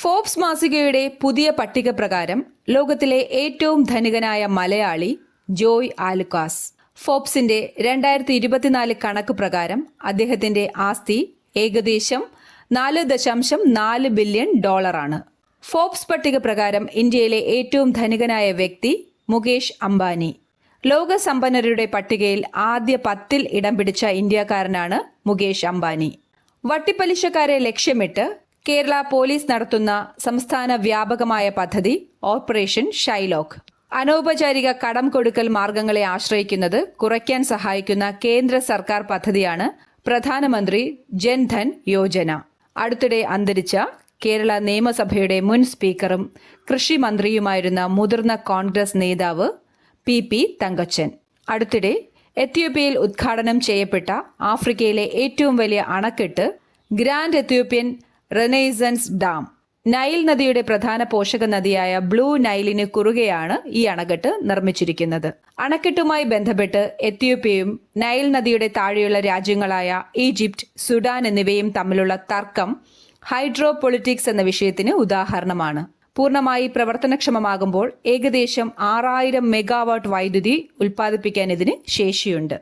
Forbes മാസികയുടെ പുതിയ പട്ടിക പ്രകാരം ലോകത്തിലെ ഏറ്റവും ധനികനായ മലയാളി ജോയ് ആലുക്കാസ്. ഫോബ്സിന്റെ 2024 കണക്ക് പ്രകാരം അദ്ദേഹത്തിന്റെ ആസ്തി ഏകദേശം $4.4 ബില്യൺ ആണ്. ഫോബ്സ് പട്ടിക പ്രകാരം ഇന്ത്യയിലെ ഏറ്റവും ധനികനായ വ്യക്തി മുകേഷ് അംബാനി. ലോക സമ്പന്നരുടെ പട്ടികയിൽ ആദ്യ 10-ൽ ഇടം പിടിച്ച ഇന്ത്യക്കാരനാണ് മുകേഷ് അംബാനി. വട്ടിപ്പലിശക്കാരെ ലക്ഷ്യമിട്ട് കേരള പോലീസ് നടത്തുന്ന സംസ്ഥാന വ്യാപകമായ പദ്ധതി ഓപ്പറേഷൻ ഷൈലോക്ക്. അനൗപചാരിക കടം കൊടുക്കൽ മാർഗങ്ങളെ ആശ്രയിക്കുന്നത് കുറയ്ക്കാൻ സഹായിക്കുന്ന കേന്ദ്ര സർക്കാർ പദ്ധതിയാണ് പ്രധാനമന്ത്രി ജൻധൻ യോജന. അടുത്തിടെ അന്തരിച്ച കേരള നിയമസഭയുടെ മുൻ സ്പീക്കറും കൃഷി മന്ത്രിയുമായിരുന്ന മുതിർന്ന കോൺഗ്രസ് നേതാവ് പി തങ്കച്ചൻ. അടുത്തിടെ എത്യോപ്യയിൽ ഉദ്ഘാടനം ചെയ്യപ്പെട്ട ആഫ്രിക്കയിലെ ഏറ്റവും വലിയ അണക്കെട്ട് grand Ethiopian Renaissance dam. Nile നദിയുടെ പ്രധാന പോഷക നദിയായ ബ്ലൂ നൈലിന് കുറുകെയാണ് ഈ അണക്കെട്ട് നിർമ്മിച്ചിരിക്കുന്നത്. അണക്കെട്ടുമായി ബന്ധപ്പെട്ട് എത്യോപ്യയും നൈൽ നദിയുടെ താഴെയുള്ള രാജ്യങ്ങളായ ഈജിപ്റ്റ്, സുഡാൻ എന്നിവയും തമ്മിലുള്ള തർക്കം ഹൈഡ്രോ പൊളിറ്റിക്സ് എന്ന വിഷയത്തിന് ഉദാഹരണമാണ്. പൂർണ്ണമായി പ്രവർത്തനക്ഷമമാകുമ്പോൾ ഏകദേശം 6000 മെഗാവാട്ട് വൈദ്യുതി ഉൽപ്പാദിപ്പിക്കാൻ ഇതിന് ശേഷിയുണ്ട്.